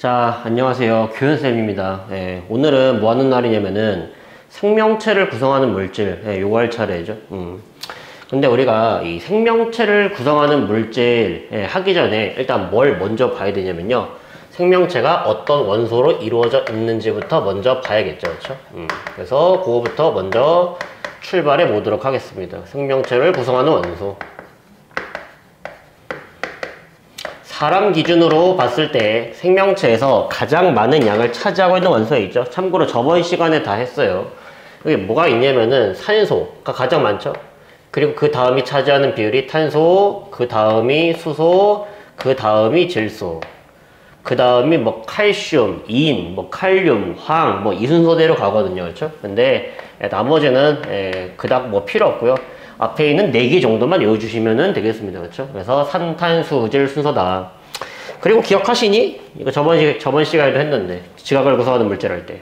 자, 안녕하세요. 교현쌤입니다. 오늘은 뭐 하는 날이냐면은 생명체를 구성하는 물질, 요거 할 차례죠. 근데 우리가 이 생명체를 구성하는 물질 하기 전에 일단 뭘 먼저 봐야 되냐면요. 생명체가 어떤 원소로 이루어져 있는지부터 먼저 봐야겠죠. 그렇죠? 그래서 그거부터 먼저 출발해 보도록 하겠습니다. 생명체를 구성하는 원소. 사람 기준으로 봤을 때 생명체에서 가장 많은 양을 차지하고 있는 원소가 있죠. 참고로 저번 시간에 다 했어요. 여기 뭐가 있냐면은 산소가 가장 많죠. 그리고 그 다음이 차지하는 비율이 탄소, 그 다음이 수소, 그 다음이 질소, 그 다음이 뭐 칼슘, 인, 뭐 칼륨, 황, 뭐 이 순서대로 가거든요. 그렇죠? 근데 나머지는 그닥 뭐 필요 없고요. 앞에 있는 4개 정도만 외워주시면 되겠습니다. 그렇죠? 그래서 산탄수질 순서다. 그리고 기억하시니? 이거 저번 시간에도 했는데, 지각을 구성하는 물질 할 때.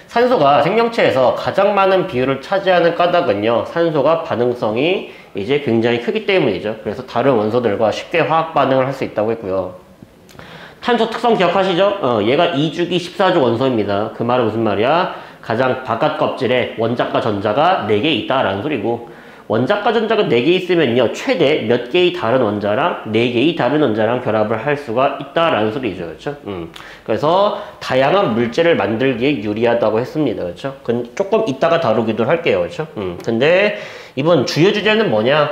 산소가 생명체에서 가장 많은 비율을 차지하는 까닭은요, 산소가 반응성이 이제 굉장히 크기 때문이죠. 그래서 다른 원소들과 쉽게 화학 반응을 할 수 있다고 했고요. 탄소 특성 기억하시죠? 얘가 2주기 14조 원소입니다. 그 말은 무슨 말이야? 가장 바깥 껍질에 원자과 전자가 4개 있다라는 소리고, 원자과 전자가 4개 있으면요, 최대 몇 개의 다른 원자랑 4개의 다른 원자랑 결합을 할 수가 있다라는 소리죠. 그렇죠? 그래서 다양한 물질을 만들기에 유리하다고 했습니다. 그렇죠? 조금 이따가 다루기도 할게요. 그렇죠? 근데 이번 주요 주제는 뭐냐?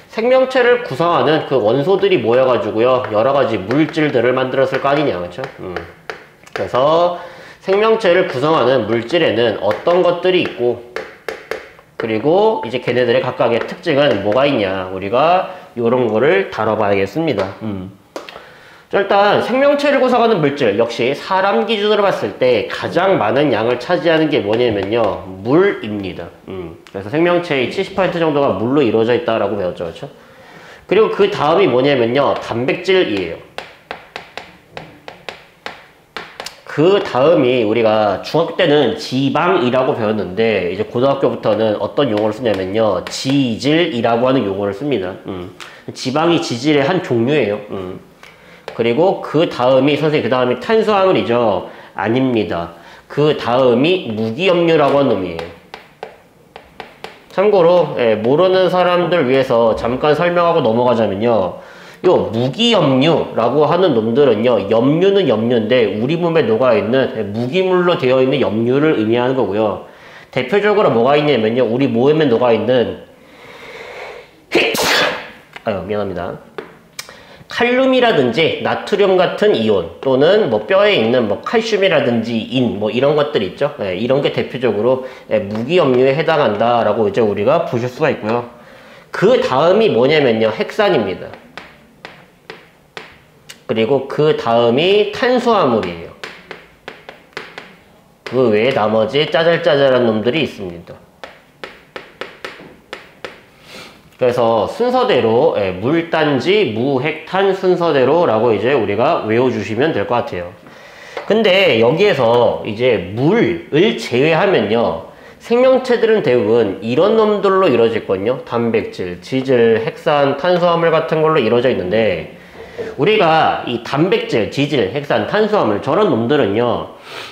생명체를 구성하는 그 원소들이 모여가지고요, 여러 가지 물질들을 만들었을 거 아니냐. 그렇죠? 그래서 생명체를 구성하는 물질에는 어떤 것들이 있고, 그리고 이제 걔네들의 각각의 특징은 뭐가 있냐, 우리가 요런 거를 다뤄봐야겠습니다. 일단 생명체를 구성하는 물질 역시 사람 기준으로 봤을 때 가장 많은 양을 차지하는 게 뭐냐면요, 물입니다. 그래서 생명체의 70% 정도가 물로 이루어져 있다라고 배웠죠. 그렇죠? 그리고 그 다음이 뭐냐면요, 단백질이에요. 그 다음이 우리가 중학교 때는 지방이라고 배웠는데, 이제 고등학교부터는 어떤 용어를 쓰냐면요, 지질이라고 하는 용어를 씁니다. 지방이 지질의 한 종류예요. 그리고 그 다음이, 선생님, 그 다음이 탄수화물이죠? 아닙니다. 그 다음이 무기염류라고 하는 놈이에요. 참고로 모르는 사람들 위해서 잠깐 설명하고 넘어가자면요, 요 무기염류라고 하는 놈들은요, 염류는 염류인데 우리 몸에 녹아있는 무기물로 되어 있는 염류를 의미하는 거고요. 대표적으로 뭐가 있냐면요, 우리 몸에 녹아있는 미안합니다. 칼륨이라든지 나트륨 같은 이온, 또는 뭐 뼈에 있는 뭐 칼슘이라든지 인, 뭐 이런 것들 있죠. 이런 게 대표적으로 무기염류에 해당한다라고 이제 우리가 보실 수가 있고요. 그 다음이 뭐냐면요, 핵산입니다. 그리고 그 다음이 탄수화물이에요. 그 외에 나머지 짜잘짜잘한 놈들이 있습니다. 그래서 순서대로 물단지, 무핵탄 순서대로라고 이제 우리가 외워주시면 될 것 같아요. 근데 여기에서 이제 물을 제외하면요, 생명체들은 대부분 이런 놈들로 이루어졌거든요. 단백질, 지질, 핵산, 탄수화물 같은 걸로 이루어져 있는데, 우리가 이 단백질, 지질, 핵산, 탄수화물, 저런 놈들은요,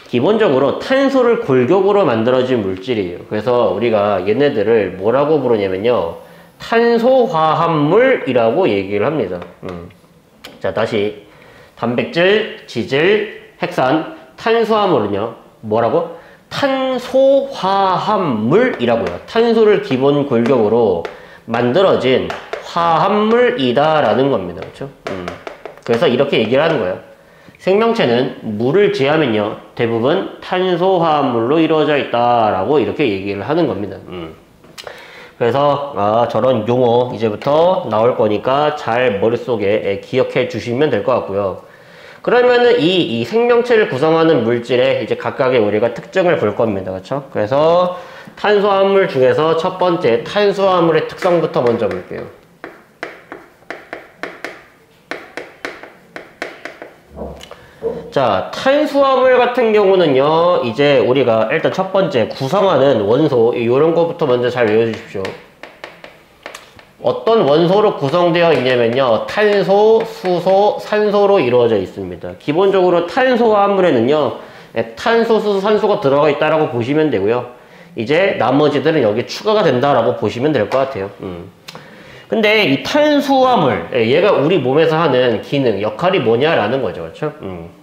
기본적으로 탄소를 골격으로 만들어진 물질이에요. 그래서 우리가 얘네들을 뭐라고 부르냐면요, 탄소화합물이라고 얘기를 합니다. 자, 다시 단백질, 지질, 핵산, 탄수화물은요, 뭐라고? 탄소화합물이라고요. 탄소를 기본 골격으로 만들어진 화합물이다라는 겁니다. 그렇죠? 그래서 이렇게 얘기를 하는 거예요. 생명체는 물을 제하면요, 대부분 탄소화합물로 이루어져 있다라고 이렇게 얘기를 하는 겁니다. 그래서 저런 용어 이제부터 나올 거니까 잘 머릿속에 기억해 주시면 될 것 같고요. 그러면은 이 생명체를 구성하는 물질의 이제 각각의 우리가 특징을 볼 겁니다. 그렇죠? 그래서 탄수화물 중에서 첫 번째 탄수화물의 특성부터 먼저 볼게요. 자, 탄수화물 같은 경우는요, 이제 우리가 일단 첫 번째 구성하는 원소, 이런 거부터 먼저 잘 외워주십시오. 어떤 원소로 구성되어 있냐면요. 탄소, 수소, 산소로 이루어져 있습니다. 기본적으로 탄소 화합물에는요. 탄소, 수소, 산소가 들어가 있다라고 보시면 되고요. 이제 나머지들은 여기 추가가 된다라고 보시면 될 것 같아요. 근데 이 탄수화물, 얘가 우리 몸에서 하는 기능, 역할이 뭐냐라는 거죠. 그렇죠?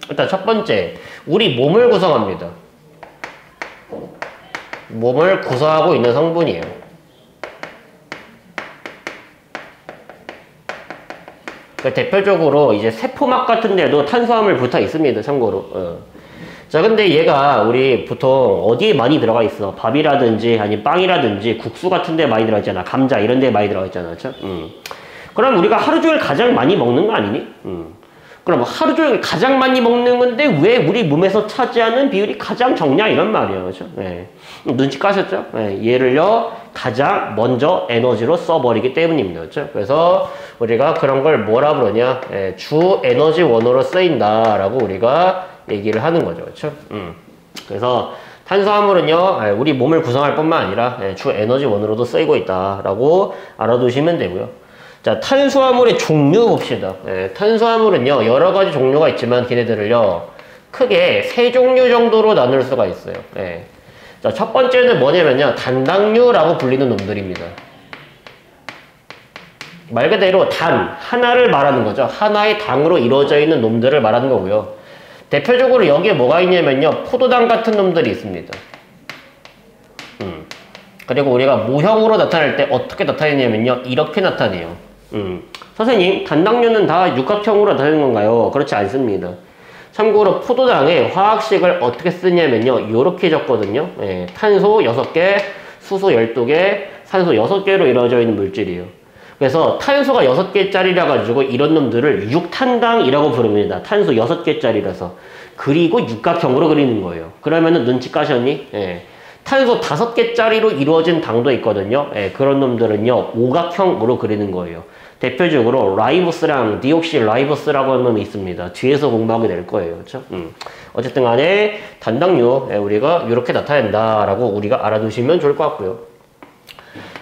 일단 첫 번째, 우리 몸을 구성합니다. 몸을 구성하고 있는 성분이에요. 그러니까 대표적으로 이제 세포막 같은 데도 탄수화물 붙어 있습니다. 참고로. 자, 근데 얘가 우리 보통 어디에 많이 들어가 있어? 밥이라든지 아니면 빵이라든지 국수 같은 데 많이 들어가 있잖아. 감자 이런 데 많이 들어가 있잖아. 그렇죠? 그럼 우리가 하루 종일 가장 많이 먹는 거 아니니? 그럼 하루 종일 가장 많이 먹는 건데 왜 우리 몸에서 차지하는 비율이 가장 적냐 이런 말이에요. 그렇죠? 네. 눈치 까셨죠? 네. 얘를요 가장 먼저 에너지로 써버리기 때문입니다. 그렇죠? 그래서 우리가 그런 걸 뭐라 부르냐? 네. 주 에너지 원으로 쓰인다라고 우리가 얘기를 하는 거죠. 그렇죠? 그래서 탄수화물은요 우리 몸을 구성할 뿐만 아니라 주 에너지 원으로도 쓰이고 있다라고 알아두시면 되고요. 자, 탄수화물의 종류 봅시다. 탄수화물은요 여러 가지 종류가 있지만 걔네들을요 크게 세 종류 정도로 나눌 수가 있어요. 자, 첫 번째는 뭐냐면요 단당류라고 불리는 놈들입니다. 말 그대로 단 하나를 말하는 거죠. 하나의 당으로 이루어져 있는 놈들을 말하는 거고요. 대표적으로 여기에 뭐가 있냐면요 포도당 같은 놈들이 있습니다. 그리고 우리가 모형으로 나타낼 때 어떻게 나타내냐면요 이렇게 나타내요. 선생님 단당류는 다 육각형으로 나타내는 건가요? 그렇지 않습니다. 참고로 포도당의 화학식을 어떻게 쓰냐면요 이렇게 적거든요. 탄소 6개, 수소 12개, 산소 6개로 이루어져 있는 물질이에요. 그래서 탄소가 6개짜리라 가지고 이런 놈들을 육탄당이라고 부릅니다. 탄소 6개짜리라서. 그리고 육각형으로 그리는 거예요. 그러면은 눈치 까셨니? 탄소 5개짜리로 이루어진 당도 있거든요. 그런 놈들은요 오각형으로 그리는 거예요. 대표적으로 라이보스랑 디옥시라이보스라고 하는 놈이 있습니다. 뒤에서 공부하게 될 거예요. 그렇죠? 어쨌든 간에 단당류 우리가 이렇게 나타낸다라고 우리가 알아두시면 좋을 것 같고요.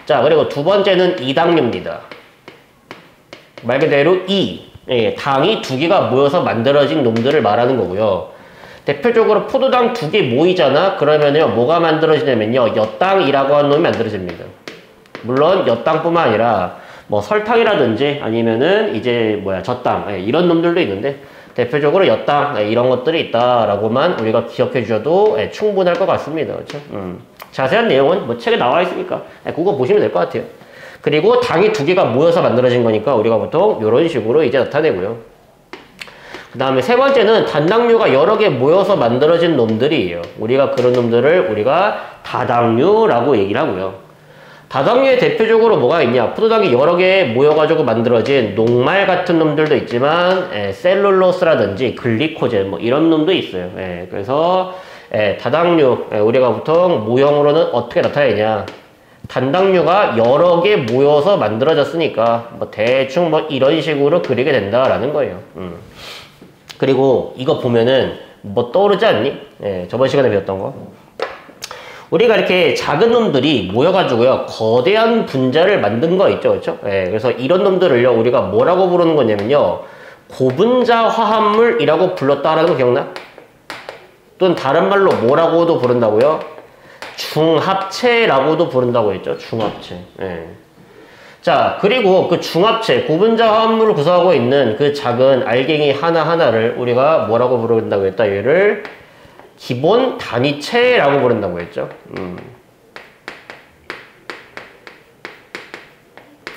자, 그리고 두 번째는 이당류입니다. 말 그대로 당이 두 개가 모여서 만들어진 놈들을 말하는 거고요. 대표적으로 포도당 2개 모이잖아? 그러면요, 뭐가 만들어지냐면요, 엿당이라고 하는 놈이 만들어집니다. 물론, 엿당뿐만 아니라, 뭐, 설탕이라든지, 아니면은, 이제, 젖당, 이런 놈들도 있는데, 대표적으로 엿당, 이런 것들이 있다라고만 우리가 기억해 주셔도 충분할 것 같습니다. 그렇죠? 자세한 내용은 뭐 책에 나와 있으니까 그거 보시면 될 것 같아요. 그리고 당이 2개가 모여서 만들어진 거니까 우리가 보통 이런 식으로 이제 나타내고요. 그 다음에 세 번째는 단당류가 여러 개 모여서 만들어진 놈들이에요. 우리가 그런 놈들을 우리가 다당류라고 얘기를 하고요. 다당류에 대표적으로 뭐가 있냐? 포도당이 여러 개 모여가지고 만들어진 녹말 같은 놈들도 있지만 셀룰로스라든지 글리코젠 뭐 이런 놈도 있어요. 그래서 다당류 우리가 보통 모형으로는 어떻게 나타내냐? 단당류가 여러 개 모여서 만들어졌으니까 뭐 대충 뭐 이런 식으로 그리게 된다라는 거예요. 그리고 이거 보면은 뭐 떠오르지 않니? 저번 시간에 배웠던 거. 우리가 이렇게 작은 놈들이 모여가지고요 거대한 분자를 만든 거 있죠, 그렇죠? 그래서 이런 놈들을요 우리가 뭐라고 부르는 거냐면요 고분자 화합물이라고 불렀다라는 거 기억나? 또는 다른 말로 뭐라고도 부른다고요? 중합체라고도 부른다고 했죠. 중합체. 자, 그리고 그 중합체, 고분자 화합물을 구성하고 있는 그 작은 알갱이 하나하나를 우리가 뭐라고 부른다고 했다? 얘를 기본 단위체라고 부른다고 했죠.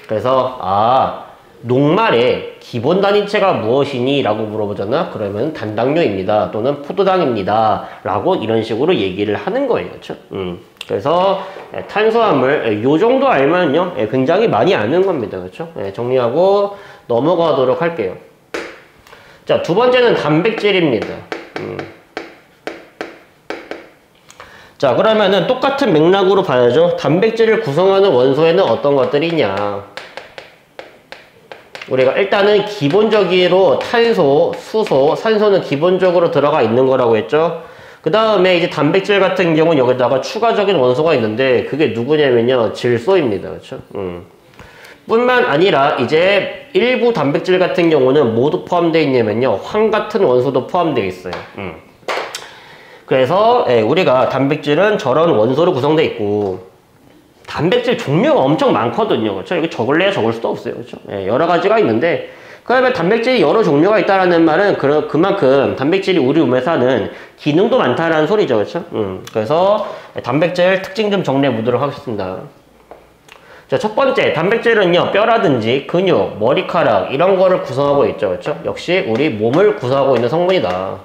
그래서 녹말의 기본 단위체가 무엇이니? 라고 물어보잖아. 그러면 단당류입니다. 또는 포도당입니다. 라고 이런 식으로 얘기를 하는 거예요. 그렇죠? 그래서 탄수화물 요 정도 알면요. 굉장히 많이 아는 겁니다. 그렇죠? 정리하고 넘어가도록 할게요. 자, 두 번째는 단백질입니다. 자, 그러면은 똑같은 맥락으로 봐야죠. 단백질을 구성하는 원소에는 어떤 것들이 있냐. 우리가 일단은 기본적으로 탄소, 수소, 산소는 기본적으로 들어가 있는 거라고 했죠. 그 다음에 이제 단백질 같은 경우는 여기다가 추가적인 원소가 있는데 그게 누구냐면요. 질소입니다. 그렇죠? 뿐만 아니라 이제 일부 단백질 같은 경우는 모두 포함되어 있냐면요. 황 같은 원소도 포함되어 있어요. 그래서 우리가 단백질은 저런 원소로 구성되어 있고 단백질 종류가 엄청 많거든요. 그렇죠? 이거 적을래야 적을 수도 없어요. 그렇죠? 여러 가지가 있는데 그러면 단백질이 여러 종류가 있다라는 말은 그만큼 단백질이 우리 몸에서 하는 기능도 많다라는 소리죠. 그렇죠? 그래서 단백질 특징 좀 정리해 보도록 하겠습니다. 자, 첫 번째, 단백질은요, 뼈라든지 근육, 머리카락, 이런 거를 구성하고 있죠. 그렇죠? 역시 우리 몸을 구성하고 있는 성분이다.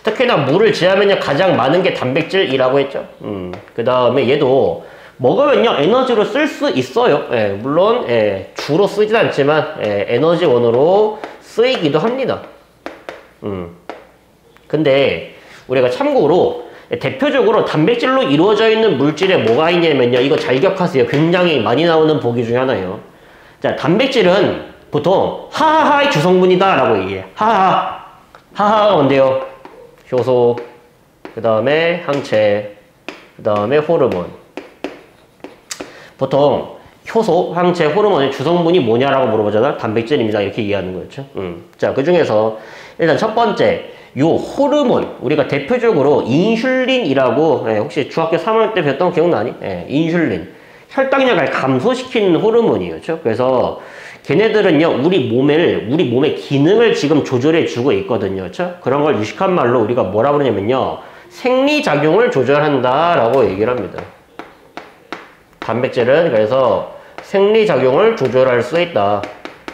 특히나 물을 제하면요, 가장 많은 게 단백질이라고 했죠. 그 다음에 얘도 먹으면요, 에너지로 쓸 수 있어요. 물론, 주로 쓰진 않지만, 에너지원으로 쓰이기도 합니다. 근데, 우리가 참고로, 대표적으로 단백질로 이루어져 있는 물질에 뭐가 있냐면요. 이거 잘 기억하세요. 굉장히 많이 나오는 보기 중에 하나예요. 자, 단백질은 보통 하하하의 주성분이다 라고 얘기해요. 하하하가 뭔데요? 효소, 그 다음에 항체, 그 다음에 호르몬. 보통 효소, 항체, 호르몬의 주성분이 뭐냐라고 물어보잖아. 단백질입니다. 이렇게 이해하는 거였죠. 자, 그 중에서 일단 첫 번째 요 호르몬, 우리가 대표적으로 인슐린이라고, 혹시 중학교 3학년 때 배웠던 거 기억나니? 인슐린. 혈당량을 감소시키는 호르몬이에요. 그렇죠? 그래서 걔네들은요, 우리 몸의 기능을 지금 조절해 주고 있거든요. 그렇죠? 그런 걸 유식한 말로 우리가 뭐라 그러냐면요, 생리작용을 조절한다라고 얘기를 합니다. 단백질은 그래서 생리작용을 조절할 수 있다.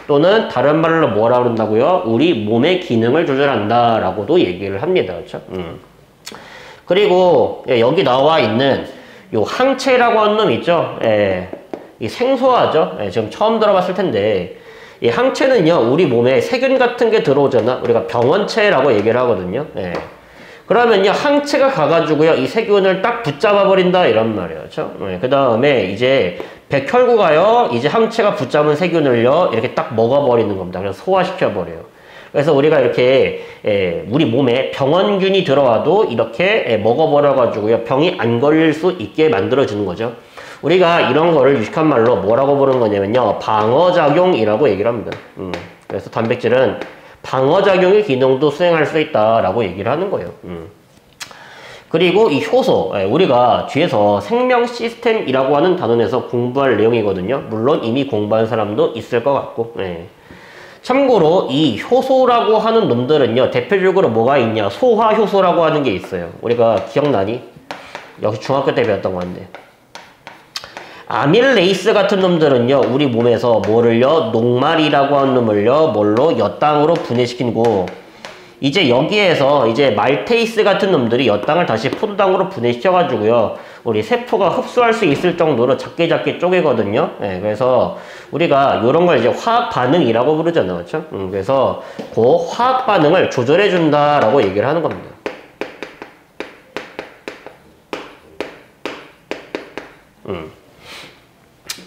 또는 다른 말로 뭐라 그런다고요? 우리 몸의 기능을 조절한다 라고도 얘기를 합니다. 그렇죠? 그리고 여기 나와 있는 요 항체라고 하는 놈 있죠? 이 생소하죠? 지금 처음 들어봤을 텐데 이 항체는요, 우리 몸에 세균 같은 게 들어오잖아. 우리가 병원체라고 얘기를 하거든요. 그러면요, 항체가 가가지고요, 이 세균을 딱 붙잡아 버린다 이런 말이에요. 그렇죠? 그 다음에 이제 백혈구가요, 이제 항체가 붙잡은 세균을요, 이렇게 딱 먹어버리는 겁니다. 그래서 소화시켜버려요. 그래서 우리가 이렇게, 우리 몸에 병원균이 들어와도 이렇게 먹어버려가지고요, 병이 안 걸릴 수 있게 만들어주는 거죠. 우리가 이런 거를 유식한 말로 뭐라고 부르는 거냐면요, 방어작용이라고 얘기를 합니다. 그래서 단백질은 방어작용의 기능도 수행할 수 있다라고 얘기를 하는 거예요. 그리고 이 효소, 우리가 뒤에서 생명 시스템이라고 하는 단원에서 공부할 내용이거든요. 물론 이미 공부한 사람도 있을 것 같고. 참고로 이 효소라고 하는 놈들은요, 대표적으로 뭐가 있냐, 소화효소라고 하는 게 있어요. 우리가 기억나니? 역시 중학교 때 배웠던 건데. 아밀레이스 같은 놈들은요, 우리 몸에서 뭐를요, 녹말이라고 하는 놈을요, 뭘로? 엿당으로 분해시키고, 이제 여기에서 이제 말테이스 같은 놈들이 엿당을 다시 포도당으로 분해시켜가지고요, 우리 세포가 흡수할 수 있을 정도로 작게 쪼개거든요. 그래서 우리가 이런 걸 이제 화학 반응이라고 부르잖아요. 그렇죠? 그래서 그 화학 반응을 조절해 준다라고 얘기를 하는 겁니다.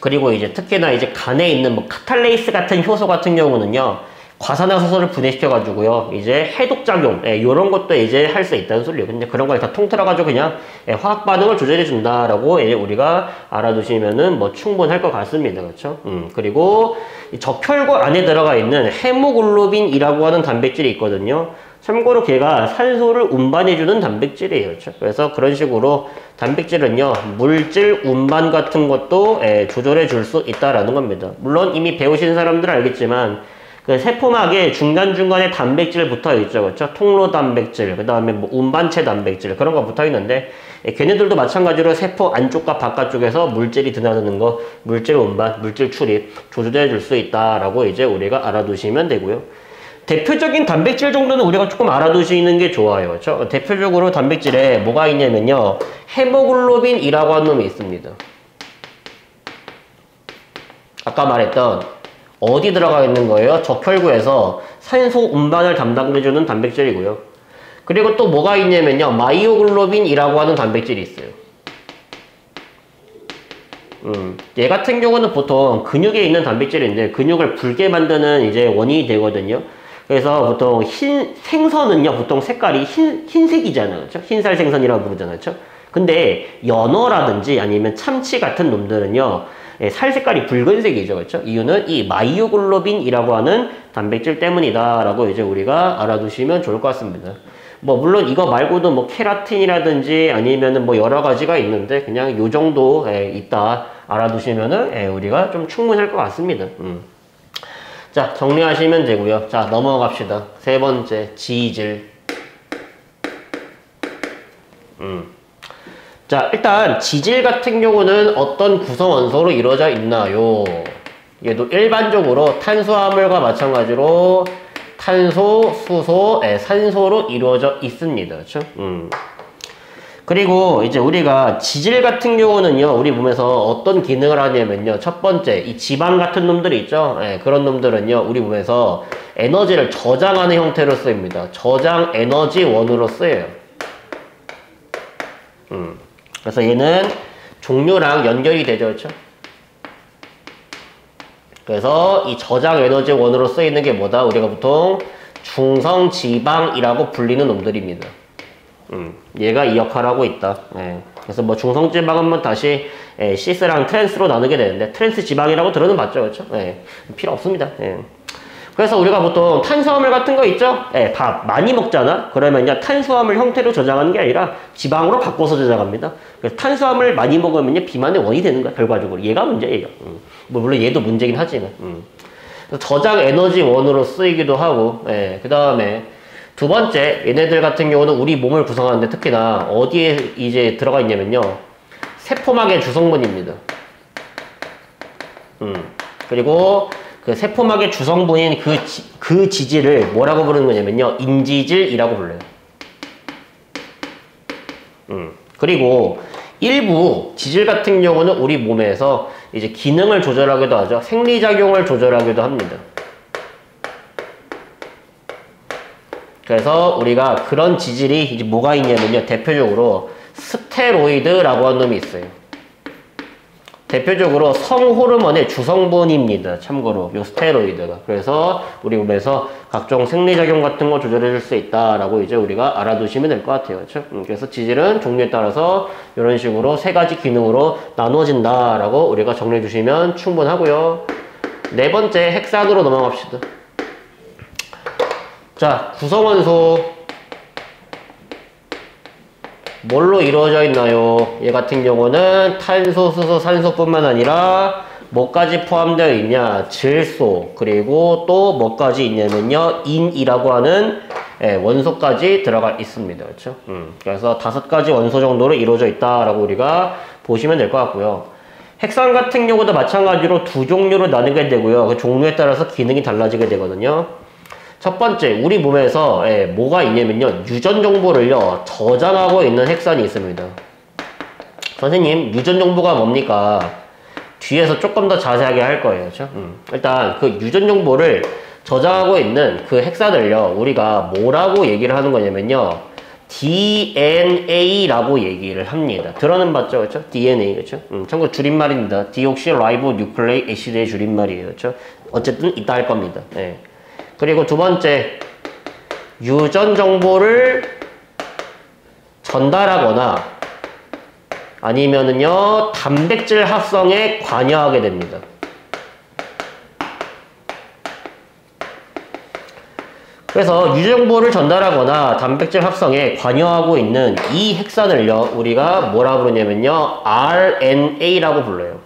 그리고 이제 특히나 이제 간에 있는 뭐 카탈레이스 같은 효소 같은 경우는요, 과산화수소를 분해시켜가지고요, 이제 해독작용, 요런 것도 이제 할 수 있다는 소리예요. 근데 그런 걸 다 통틀어가지고 그냥, 화학 반응을 조절해준다라고 우리가 알아두시면은 뭐 충분할 것 같습니다. 그렇죠? 그리고 이 적혈구 안에 들어가 있는 헤모글로빈이라고 하는 단백질이 있거든요. 참고로 걔가 산소를 운반해주는 단백질이에요. 그렇죠? 그래서 그런 식으로 단백질은요, 물질 운반 같은 것도 조절해 줄 수 있다라는 겁니다. 물론 이미 배우신 사람들은 알겠지만, 그 세포막에 중간중간에 단백질 붙어 있죠. 그렇죠? 통로 단백질, 그 다음에 뭐 운반체 단백질, 그런 거 붙어 있는데, 걔네들도 마찬가지로 세포 안쪽과 바깥쪽에서 물질이 드나드는 거, 물질 운반, 물질 출입, 조절해 줄 수 있다라고 이제 우리가 알아두시면 되고요. 대표적인 단백질 정도는 우리가 조금 알아두시는 게 좋아요. 그렇죠? 대표적으로 단백질에 뭐가 있냐면요, 헤모글로빈이라고 하는 놈이 있습니다. 아까 말했던 어디 들어가 있는 거예요? 적혈구에서 산소 운반을 담당해주는 단백질이고요. 그리고 또 뭐가 있냐면요, 마이오글로빈이라고 하는 단백질이 있어요. 얘 같은 경우는 보통 근육에 있는 단백질인데 근육을 붉게 만드는 이제 원인이 되거든요. 그래서 보통 생선은요, 보통 색깔이 흰색이잖아요. 그렇죠? 흰살 생선이라고 부르잖아요. 그렇죠? 근데 연어라든지 아니면 참치 같은 놈들은요, 살 색깔이 붉은색이죠. 그렇죠? 이유는 이 마이오글로빈이라고 하는 단백질 때문이다라고 이제 우리가 알아두시면 좋을 것 같습니다. 뭐 물론 이거 말고도 뭐 케라틴이라든지 아니면은 뭐 여러 가지가 있는데 그냥 요 정도 있다 알아두시면은 우리가 좀 충분할 것 같습니다. 자, 정리하시면 되고요. 자, 넘어갑시다. 세 번째, 지질. 자, 일단 지질 같은 경우는 어떤 구성원소로 이루어져 있나요? 얘도 일반적으로 탄수화물과 마찬가지로 탄소, 수소, 산소로 이루어져 있습니다. 그렇죠? 그리고 이제 우리가 지질 같은 경우는요, 우리 몸에서 어떤 기능을 하냐면요, 첫 번째, 이 지방 같은 놈들이 있죠? 그런 놈들은요, 우리 몸에서 에너지를 저장하는 형태로 쓰입니다. 저장 에너지원으로 쓰여요. 그래서 얘는 종류랑 연결이 되죠, 그렇죠? 그래서 이 저장 에너지원으로 쓰이는 게 뭐다? 우리가 보통 중성지방이라고 불리는 놈들입니다. 얘가 이 역할을 하고 있다. 그래서 뭐 중성지방은 뭐 다시 시스랑 트랜스로 나누게 되는데 트랜스 지방이라고 들어는 봤죠, 그렇죠? 필요 없습니다. 그래서 우리가 보통 탄수화물 같은 거 있죠? 밥 많이 먹잖아? 그러면요, 탄수화물 형태로 저장하는 게 아니라 지방으로 바꿔서 저장합니다. 그래서 탄수화물 많이 먹으면요, 비만의 원이 되는 거야, 결과적으로. 얘가 문제예요. 뭐 물론 얘도 문제긴 하지만. 저장 에너지 원으로 쓰이기도 하고, 그 다음에 두 번째, 얘네들 같은 경우는 우리 몸을 구성하는데 특히나 어디에 이제 들어가 있냐면요, 세포막의 주성분입니다. 그리고 그 세포막의 주성분인 그 지질을 뭐라고 부르는 거냐면요, 인지질이라고 불러요. 그리고 일부 지질 같은 경우는 우리 몸에서 이제 기능을 조절하기도 하죠. 생리작용을 조절하기도 합니다. 그래서 우리가 그런 지질이 이제 뭐가 있냐면요, 대표적으로 스테로이드라고 하는 놈이 있어요. 대표적으로 성호르몬의 주성분입니다. 참고로 요 스테로이드가. 그래서 우리 몸에서 각종 생리작용 같은 거 조절해 줄 수 있다라고 이제 우리가 알아두시면 될 것 같아요. 그렇죠? 그래서 지질은 종류에 따라서 이런 식으로 세 가지 기능으로 나누어진다라고 우리가 정리해 주시면 충분하고요. 네 번째, 핵산으로 넘어갑시다. 자, 구성원소 뭘로 이루어져 있나요? 얘 같은 경우는 탄소, 수소, 산소뿐만 아니라 뭐까지 포함되어 있냐? 질소, 그리고 또 뭐까지 있냐면요, 인이라고 하는 원소까지 들어가 있습니다. 그렇죠? 그래서 5가지 원소 정도로 이루어져 있다라고 우리가 보시면 될 것 같고요. 핵산 같은 경우도 마찬가지로 두 종류로 나누게 되고요. 그 종류에 따라서 기능이 달라지게 되거든요. 첫 번째, 우리 몸에서 뭐가 있냐면요, 유전 정보를요 저장하고 있는 핵산이 있습니다. 선생님, 유전 정보가 뭡니까? 뒤에서 조금 더 자세하게 할 거예요. 그렇죠? 일단 그 유전 정보를 저장하고 있는 그 핵산을요, 우리가 뭐라고 얘기를 하는 거냐면요, DNA라고 얘기를 합니다. 들어는 봤죠? 그렇죠? DNA. 그렇죠? 참고로 줄임말입니다. 디옥시라이보 뉴클레이 애시드의 줄임말이에요. 그렇죠? 어쨌든 이따 할 겁니다. 그리고 두 번째, 유전 정보를 전달하거나 아니면은요, 단백질 합성에 관여하게 됩니다. 그래서 유전 정보를 전달하거나 단백질 합성에 관여하고 있는 이 핵산을요, 우리가 뭐라 부르냐면요, RNA라고 불러요.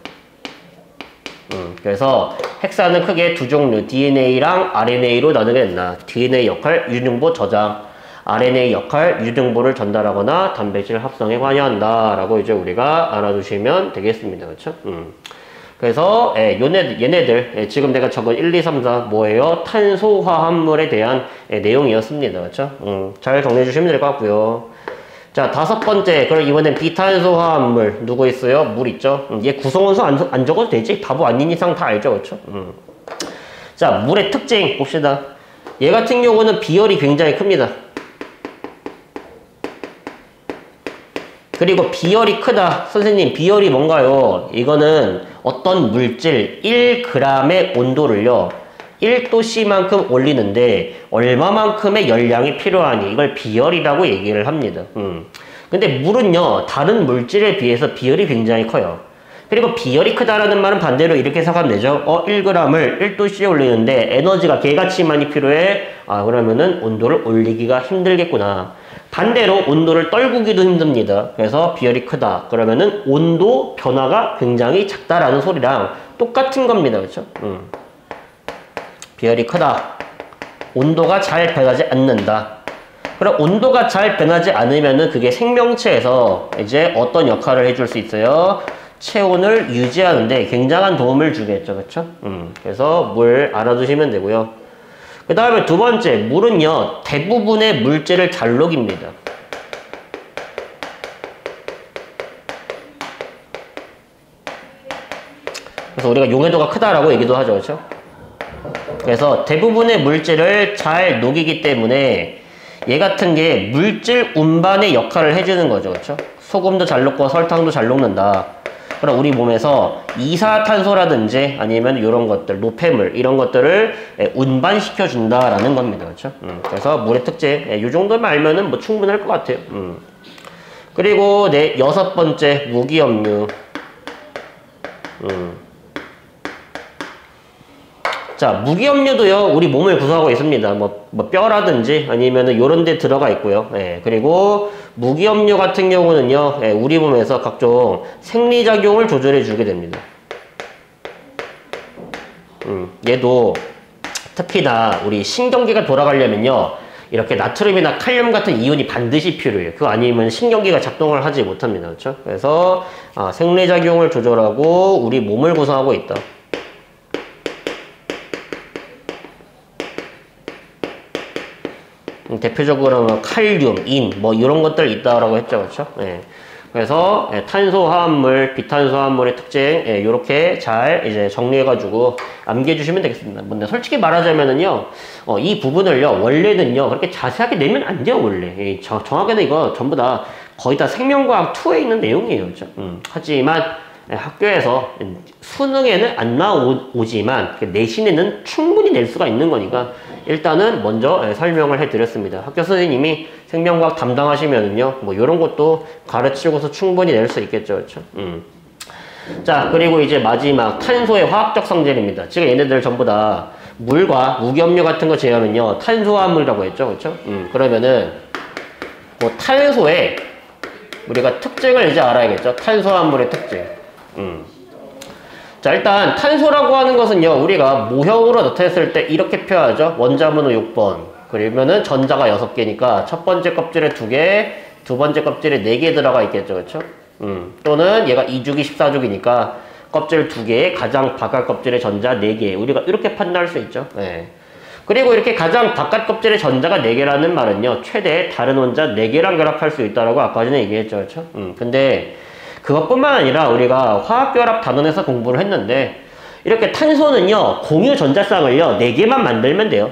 그래서 핵산은 크게 두 종류, DNA랑 RNA로 나누게 된다. DNA 역할, 유전정보 저장, RNA 역할, 유전정보를 전달하거나 단백질 합성에 관여한다 라고 이제 우리가 알아두시면 되겠습니다. 그렇죠? 그래서 얘네들 지금 내가 적은 1, 2, 3, 4 뭐예요? 탄소화합물에 대한 내용이었습니다. 그렇죠? 잘 정리해 주시면 될 것 같고요. 자, 5번째, 그럼 이번엔 비탄소화합물 누구 있어요? 물 있죠? 얘 구성원소 안 적어도 되지? 바보 아닌 이상 다 알죠? 그렇죠? 자, 물의 특징 봅시다. 얘 같은 경우는 비열이 굉장히 큽니다. 그리고 비열이 크다. 선생님, 비열이 뭔가요? 이거는 어떤 물질 1g의 온도를요 1도씨만큼 올리는데 얼마만큼의 열량이 필요하니 이걸 비열이라고 얘기를 합니다. 근데 물은요, 다른 물질에 비해서 비열이 굉장히 커요. 그리고 비열이 크다라는 말은 반대로 이렇게 해석하면 되죠. 1g을 1도씨에 올리는데 에너지가 개같이 많이 필요해. 그러면은 온도를 올리기가 힘들겠구나. 반대로 온도를 떨구기도 힘듭니다. 그래서 비열이 크다. 그러면은 온도 변화가 굉장히 작다라는 소리랑 똑같은 겁니다. 그렇죠? 비열이 크다. 온도가 잘 변하지 않는다. 그럼 온도가 잘 변하지 않으면은 그게 생명체에서 이제 어떤 역할을 해줄 수 있어요? 체온을 유지하는데 굉장한 도움을 주겠죠. 그렇죠? 그래서 물 알아두시면 되고요. 그 다음에 두 번째, 물은요, 대부분의 물질을 잘 녹입니다. 그래서 우리가 용해도가 크다라고 얘기도 하죠. 그렇죠? 그래서 대부분의 물질을 잘 녹이기 때문에 얘 같은 게 물질 운반의 역할을 해주는 거죠. 그렇죠? 소금도 잘 녹고 설탕도 잘 녹는다. 그럼 우리 몸에서 이산화탄소라든지 아니면 이런 것들, 노폐물 이런 것들을 운반시켜 준다라는 겁니다. 그렇죠? 그래서 물의 특징, 이 정도만 알면은 뭐 충분할 것 같아요. 그리고 여섯 번째, 무기염류. 자, 무기염류도요, 우리 몸을 구성하고 있습니다. 뭐 뼈라든지 아니면은 요런 데 들어가 있고요. 그리고 무기염류 같은 경우는요, 우리 몸에서 각종 생리작용을 조절해 주게 됩니다. 얘도 특히나 우리 신경계가 돌아가려면요, 이렇게 나트륨이나 칼륨 같은 이온이 반드시 필요해요. 그거 아니면 신경계가 작동을 하지 못합니다. 그렇죠? 그래서 생리작용을 조절하고 우리 몸을 구성하고 있다. 대표적으로 칼륨, 인, 뭐 이런 것들 있다라고 했죠. 그렇죠? 그래서 탄소화합물, 비탄소화합물의 특징 이렇게 잘 이제 정리해가지고 암기해주시면 되겠습니다. 근데 솔직히 말하자면은요, 이 부분을요 원래는요 그렇게 자세하게 내면 안 돼요. 원래 정확하게는 이거 전부 다 거의 다 생명과학 2에 있는 내용이에요. 그렇죠? 하지만 학교에서 수능에는 안 나오지만 내신에는 충분히 낼 수가 있는 거니까 일단은 먼저 설명을 해드렸습니다. 학교 선생님이 생명과학 담당하시면은요, 뭐 이런 것도 가르치고서 충분히 낼 수 있겠죠. 그렇죠? 자, 그리고 이제 마지막 탄소의 화학적 성질입니다. 지금 얘네들 전부 다 물과 무기염류 같은 거 제하면요 탄소화합물이라고 했죠. 그렇죠? 그러면은 뭐 탄소의 우리가 특징을 이제 알아야겠죠. 탄소화합물의 특징. 자, 일단 탄소라고 하는 것은요 우리가 모형으로 나타냈을 때 이렇게 표현하죠. 원자번호 6번. 그러면은 전자가 6개니까 첫 번째 껍질에 2개, 두 번째 껍질에 4개 들어가 있겠죠. 그렇죠? 또는 얘가 2주기 14주기니까 껍질 2개에 가장 바깥 껍질에 전자 4개. 우리가 이렇게 판단할 수 있죠. 그리고 이렇게 가장 바깥 껍질에 전자가 4개라는 말은요 최대 다른 원자 4개랑 결합할 수 있다라고 아까 전에 얘기했죠. 그렇죠? 근데 그것뿐만 아니라 우리가 화학결합 단원에서 공부를 했는데 이렇게 탄소는요 공유 전자쌍을요 4개만 만들면 돼요.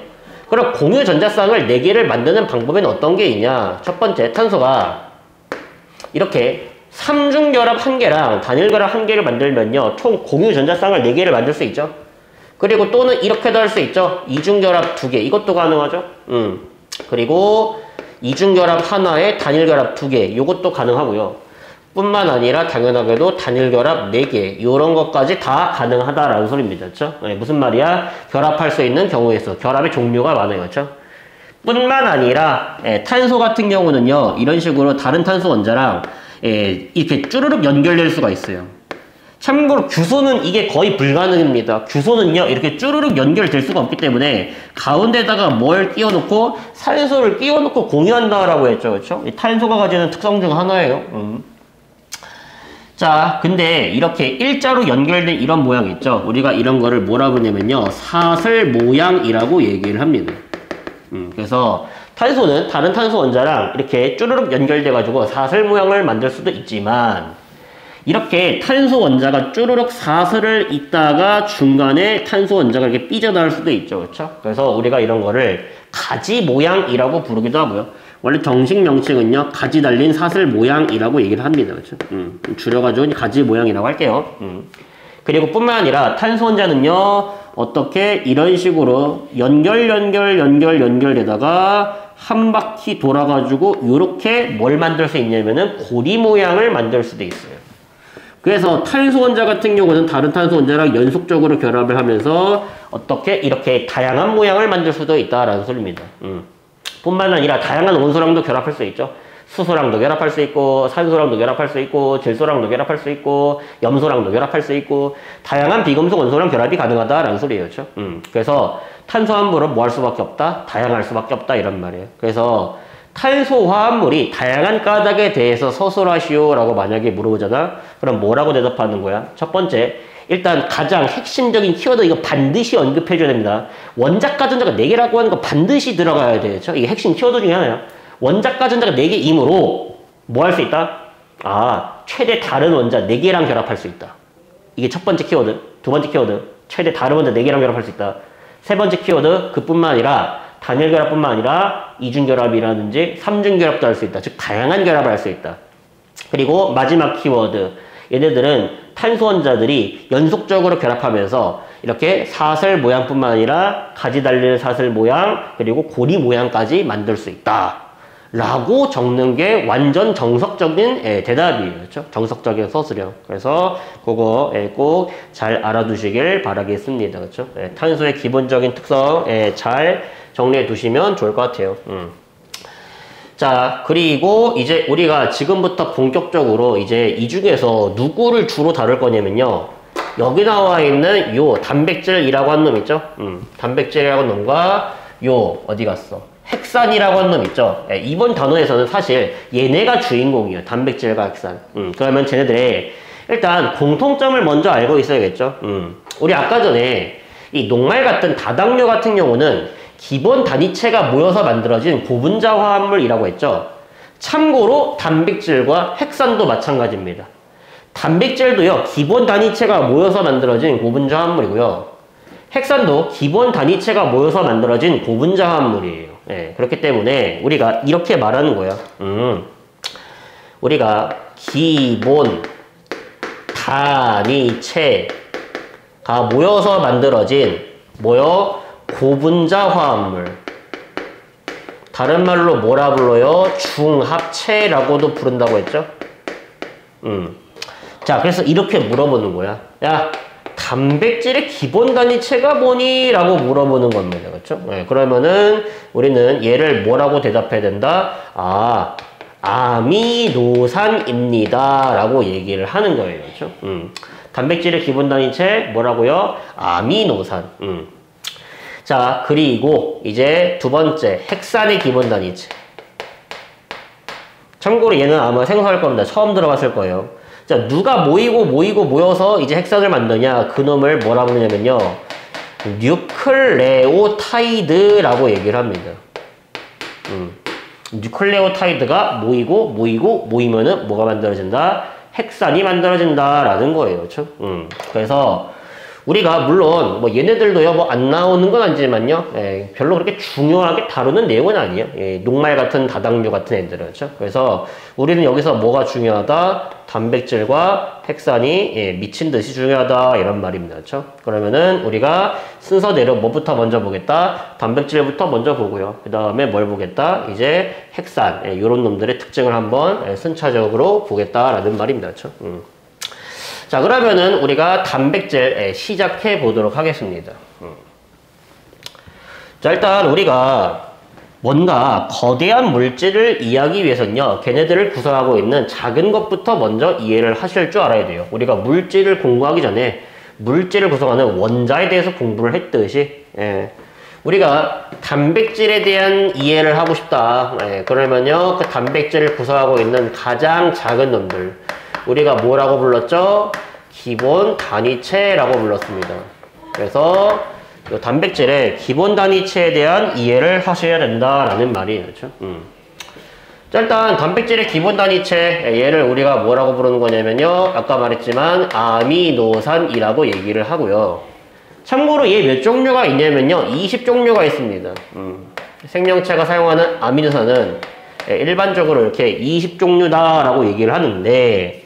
그럼 공유 전자쌍을 4개를 만드는 방법에는 어떤 게 있냐. 첫 번째, 탄소가 이렇게 삼중결합 1개랑 단일결합 1개를 만들면요 총 공유 전자쌍을 4개를 만들 수 있죠. 그리고 또는 이렇게도 할 수 있죠. 이중결합 2개, 이것도 가능하죠. 그리고 이중결합 하나에 단일결합 2개, 이것도 가능하고요. 뿐만 아니라 당연하게도 단일결합 4개, 이런 것까지 다 가능하다라는 소리입니다. 그렇죠? 무슨 말이야? 결합할 수 있는 경우에서 결합의 종류가 많아요. 그렇죠? 뿐만 아니라 탄소 같은 경우는요 이런 식으로 다른 탄소 원자랑 이렇게 쭈르륵 연결될 수가 있어요. 참고로 규소는 이게 거의 불가능입니다. 규소는요 이렇게 쭈르륵 연결될 수가 없기 때문에 가운데다가 뭘 끼워놓고 산소를 끼워놓고 공유한다라고 했죠. 그렇죠? 탄소가 가지는 특성 중 하나예요. 자, 근데 이렇게 일자로 연결된 이런 모양 있죠? 우리가 이런 거를 뭐라 부르냐면요 사슬 모양이라고 얘기를 합니다. 그래서 탄소는 다른 탄소 원자랑 이렇게 쭈르륵 연결돼 가지고 사슬 모양을 만들 수도 있지만 이렇게 탄소 원자가 쭈르륵 사슬을 잇다가 중간에 탄소 원자가 이렇게 삐져나올 수도 있죠. 그렇죠? 그래서 우리가 이런 거를 가지 모양이라고 부르기도 하고요. 원래 정식 명칭은요 가지 달린 사슬 모양이라고 얘기를 합니다. 그렇죠? 줄여가지고 가지 모양이라고 할게요. 그리고 뿐만 아니라 탄소 원자는요 어떻게 이런 식으로 연결되다가 한 바퀴 돌아가지고 이렇게 뭘 만들 수 있냐면은 고리 모양을 만들 수도 있어요. 그래서 탄소 원자 같은 경우는 다른 탄소 원자랑 연속적으로 결합을 하면서 어떻게 이렇게 다양한 모양을 만들 수도 있다라는 소리입니다. 뿐만 아니라 다양한 원소랑도 결합할 수 있죠. 수소랑도 결합할 수 있고 산소랑도 결합할 수 있고 질소랑도 결합할 수 있고 염소랑도 결합할 수 있고 다양한 비금속 원소랑 결합이 가능하다라는 소리예요. 그렇죠? 그래서 탄소화합물은 뭐 할 수밖에 없다? 다양할 수밖에 없다 이런 말이에요. 그래서 탄소화합물이 다양한 까닭에 대해서 서술하시오라고 만약에 물어보잖아. 그럼 뭐라고 대답하는 거야? 첫 번째, 일단 가장 핵심적인 키워드 이거 반드시 언급해줘야 됩니다. 원자가 전자가 4개라고 하는 거 반드시 들어가야 되죠. 이게 핵심 키워드 중에 하나야. 원자가 전자가 4개이므로 뭐 할 수 있다? 아, 최대 다른 원자 4개랑 결합할 수 있다. 이게 첫 번째 키워드. 두 번째 키워드, 최대 다른 원자 4개랑 결합할 수 있다. 세 번째 키워드, 그뿐만 아니라 단일 결합뿐만 아니라 이중 결합이라든지 삼중 결합도 할 수 있다. 즉 다양한 결합을 할 수 있다. 그리고 마지막 키워드, 얘네들은 탄소 원자들이 연속적으로 결합하면서 이렇게 사슬 모양뿐만 아니라 가지 달린 사슬 모양 그리고 고리 모양까지 만들 수 있다 라고 적는 게 완전 정석적인 대답이에요. 그렇죠? 정석적인 서술형. 그래서 그거 꼭 잘 알아두시길 바라겠습니다. 그렇죠? 탄소의 기본적인 특성 잘 정리해 두시면 좋을 것 같아요. 자, 그리고 이제 우리가 지금부터 본격적으로 이제 이 중에서 누구를 주로 다룰 거냐면요. 여기 나와 있는 요 단백질이라고 하는 놈 있죠? 단백질이라고 하는 놈과 요 어디 갔어? 핵산이라고 하는 놈 있죠? 이번 단원에서는 사실 얘네가 주인공이에요. 단백질과 핵산. 그러면 쟤네들의 일단 공통점을 먼저 알고 있어야겠죠? 우리 아까 전에 이 녹말 같은 다당류 같은 경우는 기본 단위체가 모여서 만들어진 고분자 화합물이라고 했죠? 참고로 단백질과 핵산도 마찬가지입니다. 단백질도요, 기본 단위체가 모여서 만들어진 고분자 화합물이고요. 핵산도 기본 단위체가 모여서 만들어진 고분자 화합물이에요. 그렇기 때문에 우리가 이렇게 말하는 거야. 우리가 기본 단위체가 모여서 만들어진 고분자 화합물. 다른 말로 뭐라 불러요? 중합체라고도 부른다고 했죠? 자, 그래서 이렇게 물어보는 거야. 야, 단백질의 기본 단위체가 뭐니? 라고 물어보는 겁니다. 그렇죠? 그러면은 우리는 얘를 뭐라고 대답해야 된다? 아, 아미노산입니다. 라고 얘기를 하는 거예요. 그렇죠? 단백질의 기본 단위체 뭐라고요? 아미노산. 자, 그리고 이제 두 번째, 핵산의 기본 단위체. 참고로 얘는 아마 생소할 겁니다. 처음 들어봤을 거예요. 자, 누가 모여서 이제 핵산을 만드냐? 그 놈을 뭐라 부르냐면요. 뉴클레오타이드라고 얘기를 합니다. 뉴클레오타이드가 모이면은 뭐가 만들어진다? 핵산이 만들어진다라는 거예요. 그렇죠? 그래서 우리가 물론 뭐 얘네들도요 뭐 안 나오는 건 아니지만요, 별로 그렇게 중요하게 다루는 내용은 아니에요. 녹말 같은 다당류 같은 애들은. 그렇죠? 그래서 우리는 여기서 뭐가 중요하다? 단백질과 핵산이 미친 듯이 중요하다 이런 말입니다. 그렇죠? 그러면은 우리가 순서대로 뭐부터 먼저 보겠다? 단백질부터 먼저 보고요. 그 다음에 뭘 보겠다? 이제 핵산, 이런 놈들의 특징을 한번 순차적으로 보겠다라는 말입니다. 그렇죠? 자, 그러면은 우리가 단백질 시작해 보도록 하겠습니다. 자, 일단 우리가 뭔가 거대한 물질을 이해하기 위해서는요, 걔네들을 구성하고 있는 작은 것부터 먼저 이해를 하실 줄 알아야 돼요. 우리가 물질을 공부하기 전에 물질을 구성하는 원자에 대해서 공부를 했듯이, 우리가 단백질에 대한 이해를 하고 싶다. 그러면요, 그 단백질을 구성하고 있는 가장 작은 놈들, 우리가 뭐라고 불렀죠? 기본 단위체라고 불렀습니다. 그래서 이 단백질의 기본 단위체에 대한 이해를 하셔야 된다라는 말이에요. 그렇죠? 자, 일단 단백질의 기본 단위체, 얘를 우리가 뭐라고 부르는 거냐면요, 아까 말했지만 아미노산이라고 얘기를 하고요. 참고로 얘 몇 종류가 있냐면요, 20종류가 있습니다. 생명체가 사용하는 아미노산은 일반적으로 이렇게 20종류다라고 얘기를 하는데,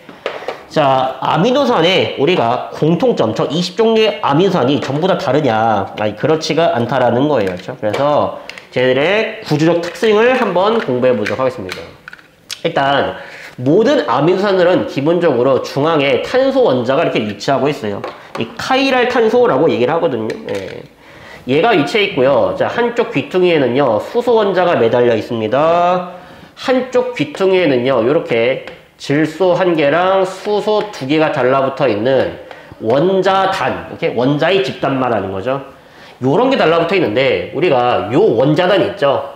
자, 아미노산에 우리가 공통점, 저 20종류의 아미노산이 전부 다 다르냐? 아니, 그렇지가 않다라는 거예요. 그렇죠? 그래서 쟤들의 구조적 특징을 한번 공부해 보도록 하겠습니다. 일단 모든 아미노산들은 기본적으로 중앙에 탄소 원자가 이렇게 위치하고 있어요. 이 카이랄 탄소라고 얘기를 하거든요. 예. 얘가 위치해 있고요. 자, 한쪽 귀퉁이에는요 수소 원자가 매달려 있습니다. 한쪽 귀퉁이에는요 이렇게 질소 1개랑 수소 2개가 달라붙어 있는 원자단, 이렇게 원자의 집단 말하는 거죠. 요런 게 달라붙어 있는데 우리가 요 원자단 있죠.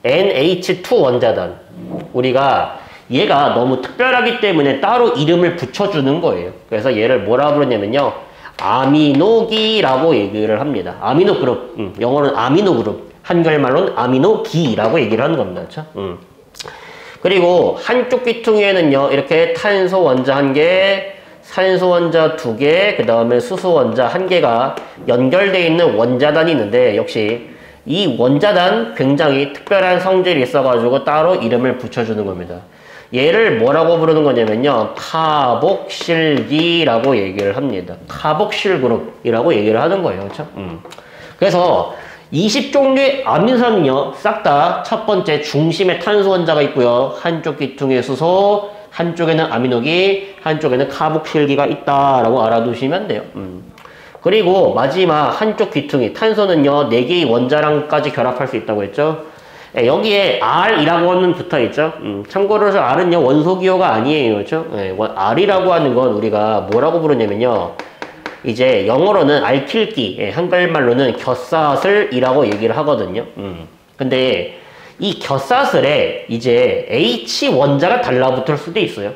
NH2 원자단. 우리가 얘가 너무 특별하기 때문에 따로 이름을 붙여주는 거예요. 그래서 얘를 뭐라 부르냐면요. 아미노기라고 얘기를 합니다. 아미노 그룹. 영어로는 아미노 그룹. 한글말로는 아미노기라고 얘기를 하는 겁니다. 그렇죠? 그리고 한쪽 귀퉁이에는요. 이렇게 탄소 원자 1개, 산소 원자 2개, 그 다음에 수소 원자 1개가 연결되어 있는 원자단이 있는데 역시 이 원자단 굉장히 특별한 성질이 있어가지고 따로 이름을 붙여주는 겁니다. 얘를 뭐라고 부르는 거냐면요. 카복실기라고 얘기를 합니다. 카복실 그룹이라고 얘기를 하는 거예요. 그렇죠? 그래서 20종류의 아미노산은요. 싹 다 첫 번째 중심에 탄소 원자가 있고요. 한쪽 귀퉁이에 수소, 한쪽에는 아미노기, 한쪽에는 카복실기가 있다라고 알아두시면 돼요. 그리고 마지막 한쪽 귀퉁이 탄소는요 4개의 원자랑까지 결합할 수 있다고 했죠. 예, 여기에 R이라고 하는 붙어있죠. 참고로 R은요 원소기호가 아니에요. 그렇죠? 예, R이라고 하는 건 우리가 뭐라고 부르냐면요 이제 영어로는 알킬기, 예, 한글말로는 곁사슬이라고 얘기를 하거든요. 근데 이 곁사슬에 이제 H 원자가 달라붙을 수도 있어요.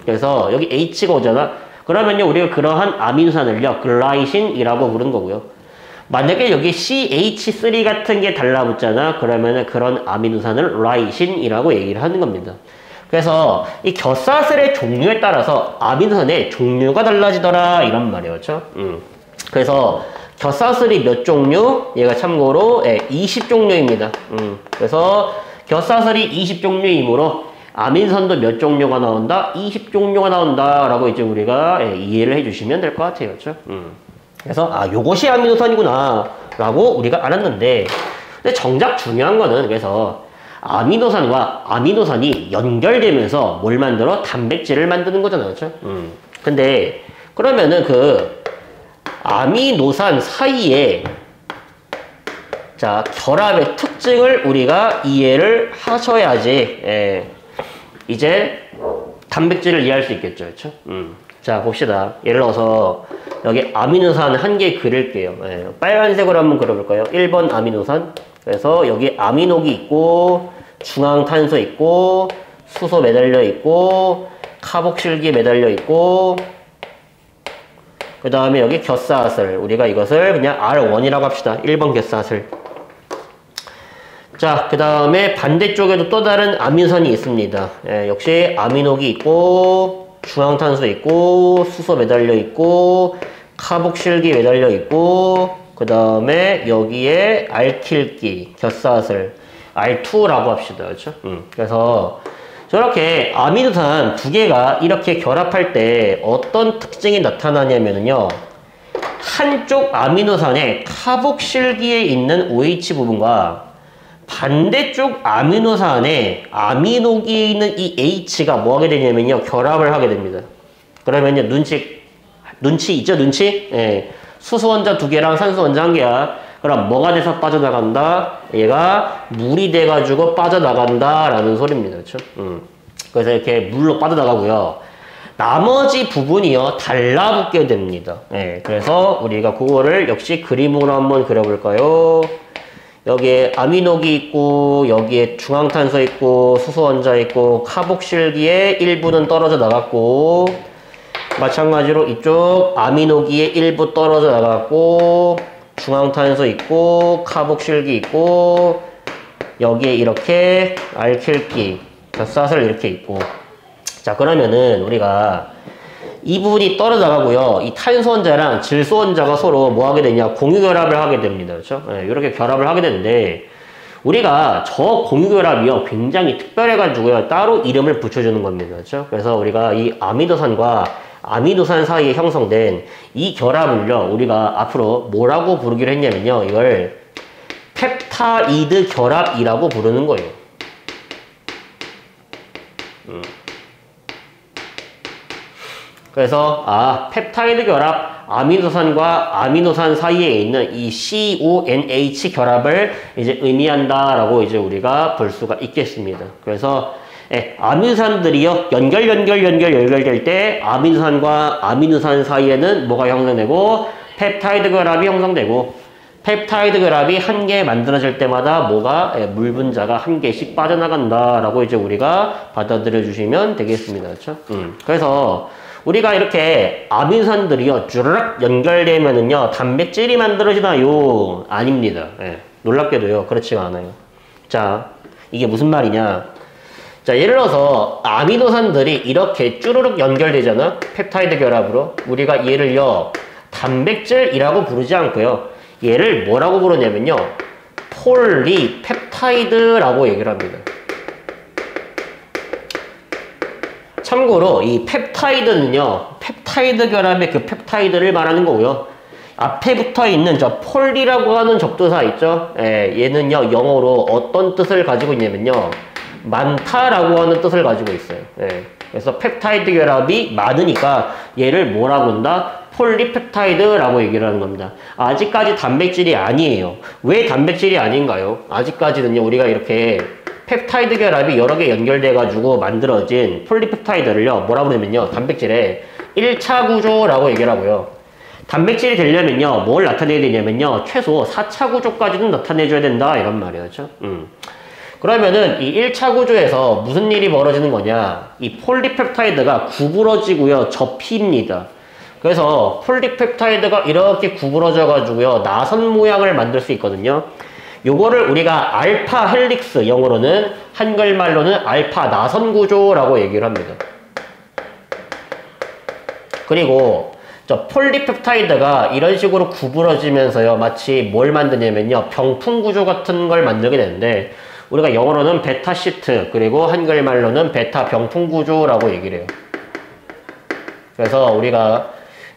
그래서 여기 H가 오잖아. 그러면요 우리가 그러한 아미노산을요 글라이신이라고 부르는 거고요. 만약에 여기 CH3 같은 게 달라붙잖아. 그러면은 그런 아미노산을 라이신이라고 얘기를 하는 겁니다. 그래서 이 곁사슬의 종류에 따라서 아미노산의 종류가 달라지더라 이런 말이에요. 그렇죠? 그래서 곁사슬이 몇 종류? 얘가 참고로 20종류입니다. 그래서 곁사슬이 20종류이므로 아미노산도 몇 종류가 나온다? 20종류가 나온다 라고 이제 우리가 이해를 해주시면 될 것 같아요. 그렇죠? 그래서 요것이 아미노산이구나 라고 우리가 알았는데 근데 정작 중요한 거는 그래서 아미노산과 아미노산이 연결되면서 뭘 만들어? 단백질을 만드는 거잖아요. 그렇죠? 근데 그러면은 그 아미노산 사이에 자 결합의 특징을 우리가 이해를 하셔야지 이제 단백질을 이해할 수 있겠죠. 그렇죠? 자 봅시다. 예를 들어서 여기 아미노산 1개 그릴게요. 빨간색으로 한번 그려볼까요? 1번 아미노산. 그래서 여기 아미노기 있고 중앙탄소 있고 수소 매달려 있고 카복실기 매달려 있고 그 다음에 여기 곁사슬. 우리가 이것을 그냥 R1이라고 합시다. 1번 곁사슬. 자, 그 다음에 반대쪽에도 또 다른 아미노산이 있습니다. 역시 아미노기 있고 중앙탄소 있고 수소 매달려 있고 카복실기 매달려 있고 그 다음에 여기에 알킬기 곁사슬 R2라고 합시다. 그렇죠? 그래서 저렇게 아미노산 2개가 이렇게 결합할 때 어떤 특징이 나타나냐면요. 한쪽 아미노산의 카복실기에 있는 OH 부분과 반대쪽 아미노산에 아미노기에 있는 이 H가 뭐 하게 되냐면요. 결합을 하게 됩니다. 그러면요. 눈치 있죠? 눈치? 예. 수소 원자 2개랑 산소 원자 1개야. 그럼 뭐가 돼서 빠져나간다? 얘가 물이 돼가지고 빠져나간다 라는 소리입니다. 그렇죠? 그래서 이렇게 물로 빠져나가고요. 나머지 부분이요. 달라붙게 됩니다. 예. 그래서 우리가 그거를 역시 그림으로 한번 그려볼까요? 여기에 아미노기 있고 여기에 중앙탄소 있고 수소 원자 있고 카복실기에 일부는 떨어져 나갔고 마찬가지로 이쪽 아미노기에 일부 떨어져 나갔고 중앙탄소 있고 카복실기 있고 여기에 이렇게 알킬기 곁사슬 이렇게 있고 자 그러면은 우리가 이 부분이 떨어져 나가고요. 이 탄소 원자랑 질소 원자가 서로 뭐 하게 되냐? 공유 결합을 하게 됩니다. 그렇죠? 네, 이렇게 결합을 하게 되는데 우리가 저 공유 결합이요. 굉장히 특별해가지고요. 따로 이름을 붙여주는 겁니다. 그렇죠? 그래서 우리가 이 아미노산과 아미노산 사이에 형성된 이 결합을요. 우리가 앞으로 뭐라고 부르기로 했냐면요. 이걸 펩타이드 결합이라고 부르는 거예요. 그래서 펩타이드 결합, 아미노산과 아미노산 사이에 있는 이 CONH 결합을 이제 의미한다라고 이제 우리가 볼 수가 있겠습니다. 그래서 아미노산들이요 연결될 때 아미노산과 아미노산 사이에는 뭐가 형성되고 펩타이드 결합이 형성되고 펩타이드 결합이 한 개 만들어질 때마다 뭐가 물 분자가 한 개씩 빠져나간다라고 이제 우리가 받아들여 주시면 되겠습니다. 그렇죠? 그래서 우리가 이렇게 아미노산들이요 쭈르륵 연결되면은요 단백질이 만들어지나요? 아닙니다. 놀랍게도요 그렇지가 않아요. 자, 이게 무슨 말이냐? 자, 예를 들어서 아미노산들이 이렇게 쭈르륵 연결되잖아. 펩타이드 결합으로. 우리가 얘를요 단백질이라고 부르지 않고요. 얘를 뭐라고 부르냐면요. 폴리펩타이드라고 얘기를 합니다. 참고로 이 펩타이드는요. 펩타이드 결합의 그 펩타이드를 말하는 거고요. 앞에 붙어 있는 저 폴리라고 하는 접두사 있죠? 얘는요. 영어로 어떤 뜻을 가지고 있냐면요. 많다라고 하는 뜻을 가지고 있어요. 그래서 펩타이드 결합이 많으니까 얘를 뭐라고 한다? 폴리펩타이드라고 얘기를 하는 겁니다. 아직까지 단백질이 아니에요. 왜 단백질이 아닌가요? 아직까지는요, 우리가 이렇게 펩타이드 결합이 여러 개 연결돼가지고 만들어진 폴리펩타이드를요, 뭐라고 그러냐면요, 단백질의 1차 구조라고 얘기를 하고요. 단백질이 되려면요, 뭘 나타내야 되냐면요, 최소 4차 구조까지는 나타내줘야 된다, 이런 말이었죠. 그러면은 이 1차 구조에서 무슨 일이 벌어지는 거냐? 이 폴리펩타이드가 구부러지고요, 접힙니다. 그래서 폴리펩타이드가 이렇게 구부러져 가지고요 나선 모양을 만들 수 있거든요. 요거를 우리가 알파 헬릭스, 영어로는 한글말로는 알파 나선 구조라고 얘기를 합니다. 그리고 저 폴리펩타이드가 이런 식으로 구부러지면서요 마치 뭘 만드냐면요 병풍 구조 같은 걸 만들게 되는데 우리가 영어로는 베타 시트 그리고 한글말로는 베타 병풍 구조라고 얘기를 해요. 그래서 우리가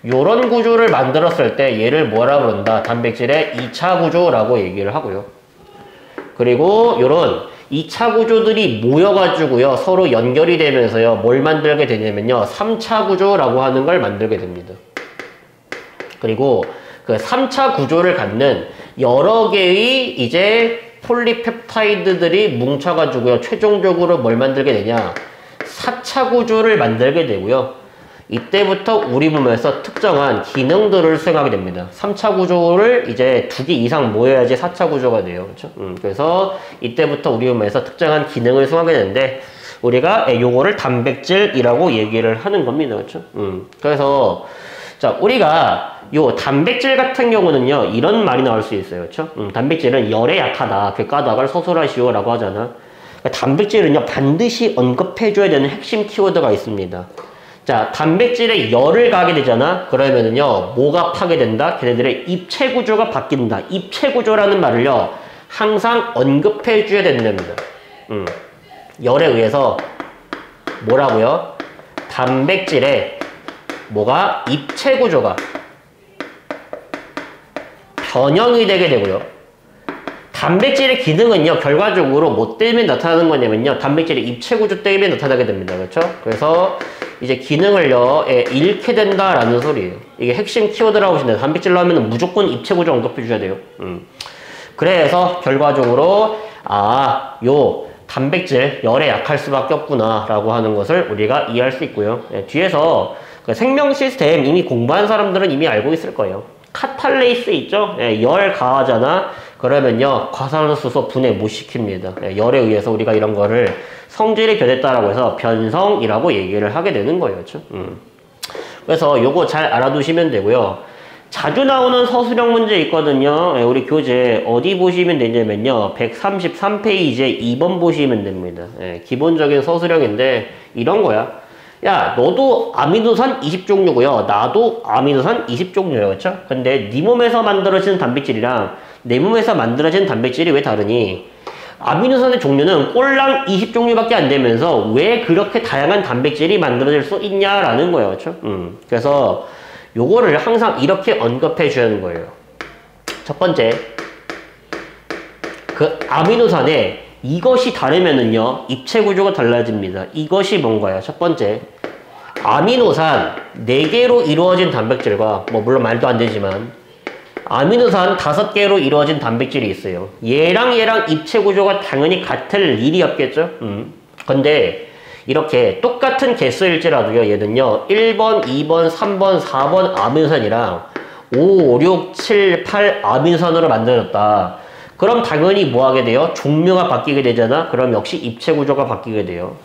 요런 구조를 만들었을 때 얘를 뭐라 부른다? 단백질의 2차 구조라고 얘기를 하고요. 그리고 요런 2차 구조들이 모여가지고요 서로 연결이 되면서요 뭘 만들게 되냐면요 3차 구조라고 하는 걸 만들게 됩니다. 그리고 그 3차 구조를 갖는 여러 개의 이제 폴리펩타이드들이 뭉쳐가지고요 최종적으로 뭘 만들게 되냐 4차 구조를 만들게 되고요. 이때부터 우리 몸에서 특정한 기능들을 수행하게 됩니다. 3차 구조를 이제 2개 이상 모여야지 4차 구조가 돼요. 그렇죠? 그래서 이때부터 우리 몸에서 특정한 기능을 수행하게 되는데 우리가 요거를 단백질이라고 얘기를 하는 겁니다. 그렇죠? 그래서 자, 우리가 요 단백질 같은 경우는요. 이런 말이 나올 수 있어요. 그렇죠? 단백질은 열에 약하다. 그 까닭을 서술하시오라고 하잖아. 그러니까 단백질은요. 반드시 언급해줘야 되는 핵심 키워드가 있습니다. 자, 단백질에 열을 가게 되잖아? 그러면은요, 뭐가 파괴된다? 걔네들의 입체 구조가 바뀐다. 입체 구조라는 말을요, 항상 언급해줘야 된답니다. 열에 의해서 뭐라고요? 단백질에 뭐가? 입체 구조가 변형이 되게 되고요. 단백질의 기능은요, 결과적으로 뭐 때문에 나타나는 거냐면요, 단백질의 입체 구조 때문에 나타나게 됩니다. 그렇죠? 그래서 이제 기능을요, 잃게 된다라는 소리예요. 이게 핵심 키워드라고 보시면 단백질로 하면 무조건 입체 구조 언급해 주셔야 돼요. 그래서 결과적으로 요 단백질 열에 약할 수밖에 없구나 라고 하는 것을 우리가 이해할 수 있고요. 뒤에서 그 생명 시스템 이미 공부한 사람들은 이미 알고 있을 거예요. 카탈레이스 있죠? 열 가하잖아. 그러면요 과산화수소 분해 못 시킵니다. 열에 의해서 우리가 이런 거를 성질이 변했다라고 해서 변성이라고 얘기를 하게 되는 거예요. 그렇죠? 그래서 요거 잘 알아두시면 되고요. 자주 나오는 서술형 문제 있거든요. 우리 교재 어디 보시면 되냐면요 133페이지에 2번 보시면 됩니다. 기본적인 서술형인데 이런 거야. 야, 너도 아미노산 20종류고요. 나도 아미노산 20종류예요. 그렇죠? 근데 네 몸에서 만들어지는 단백질이랑 내 몸에서 만들어지는 단백질이 왜 다르니? 아미노산의 종류는 꼴랑 20종류밖에 안 되면서 왜 그렇게 다양한 단백질이 만들어질 수 있냐라는 거예요. 그렇죠? 그래서 요거를 항상 이렇게 언급해 주는 거예요. 첫 번째, 그 아미노산에 이것이 다르면은요, 입체 구조가 달라집니다. 이것이 뭔가요? 첫 번째, 아미노산 4개로 이루어진 단백질과, 뭐 물론 말도 안 되지만 아미노산 5개로 이루어진 단백질이 있어요. 얘랑 입체 구조가 당연히 같을 일이 없겠죠? 근데 이렇게 똑같은 개수일지라도요, 얘는요 1번, 2번, 3번, 4번 아미노산이랑 5, 6, 7, 8 아미노산으로 만들어졌다. 그럼 당연히 뭐 하게 돼요? 종류가 바뀌게 되잖아? 그럼 역시 입체 구조가 바뀌게 돼요.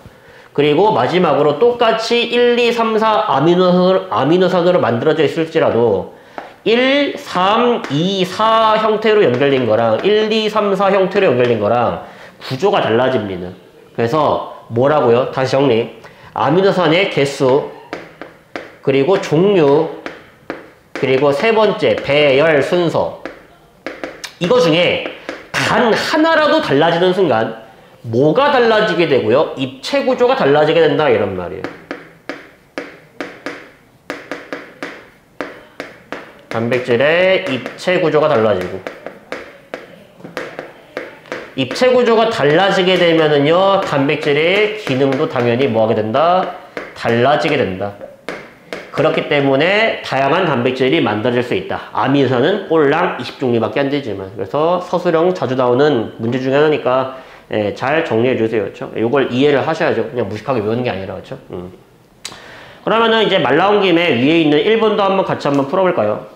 그리고 마지막으로 똑같이 1, 2, 3, 4 아미노산으로 만들어져 있을지라도 1, 3, 2, 4 형태로 연결된 거랑 1, 2, 3, 4 형태로 연결된 거랑 구조가 달라집니다. 그래서 뭐라고요? 다시 정리. 아미노산의 개수, 그리고 종류, 그리고 세 번째 배열 순서. 이거 중에 단 하나라도 달라지는 순간 뭐가 달라지게 되고요? 입체 구조가 달라지게 된다 이런 말이에요. 단백질의 입체 구조가 달라지고, 입체 구조가 달라지게 되면은요, 단백질의 기능도 당연히 뭐하게 된다? 달라지게 된다. 그렇기 때문에 다양한 단백질이 만들어질 수 있다. 아미노산은 꼴랑 20종류밖에 안 되지만. 그래서 서술형 자주 나오는 문제 중에 하나니까 잘 정리해 주세요. 그렇죠? 이걸 이해를 하셔야죠. 그냥 무식하게 외우는 게 아니라. 그렇죠? 그러면은 이제 말 나온 김에 위에 있는 1번도 한번 같이 한번 풀어볼까요?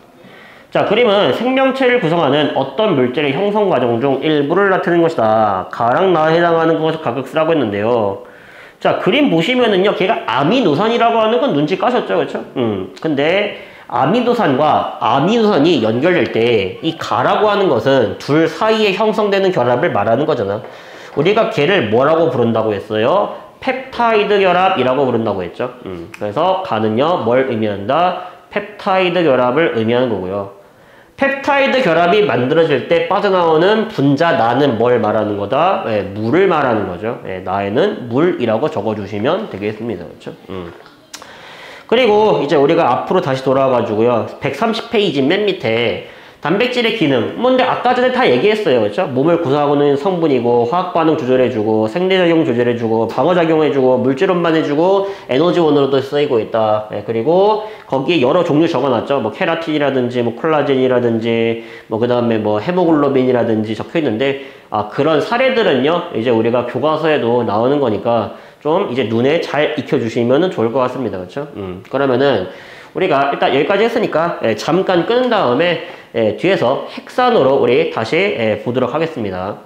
자, 그림은 생명체를 구성하는 어떤 물질의 형성 과정 중 일부를 나타내는 것이다. 가랑 나에 해당하는 것을 각각 쓰라고 했는데요. 자, 그림 보시면은요, 걔가 아미노산이라고 하는 건 눈치 까셨죠? 그렇죠? 근데 아미노산과 아미노산이 연결될 때 이 가라고 하는 것은 둘 사이에 형성되는 결합을 말하는 거잖아. 우리가 걔를 뭐라고 부른다고 했어요? 펩타이드 결합이라고 부른다고 했죠. 그래서 가는요, 뭘 의미한다? 펩타이드 결합을 의미하는 거고요. 펩타이드 결합이 만들어질 때 빠져나오는 분자 나는 뭘 말하는 거다? 물을 말하는 거죠. 나에는 물이라고 적어주시면 되겠습니다. 그렇죠? 그리고 이제 우리가 앞으로 다시 돌아와가지고요. 130페이지 맨 밑에 단백질의 기능. 근데 아까 전에 다 얘기했어요. 그렇죠? 몸을 구성하고 있는 성분이고, 화학반응 조절해주고, 생리작용 조절해주고, 방어작용해주고, 물질원반해주고, 에너지원으로도 쓰이고 있다. 그리고 거기에 여러 종류 적어놨죠. 뭐 케라틴이라든지, 뭐 콜라겐이라든지, 뭐 그 다음에 뭐 헤모글로빈이라든지 적혀있는데, 그런 사례들은요, 이제 우리가 교과서에도 나오는 거니까 좀 이제 눈에 잘 익혀주시면 좋을 것 같습니다. 그렇죠? 그러면은 우리가 일단 여기까지 했으니까 잠깐 끄는 다음에 뒤에서 핵산으로 우리 다시 보도록 하겠습니다.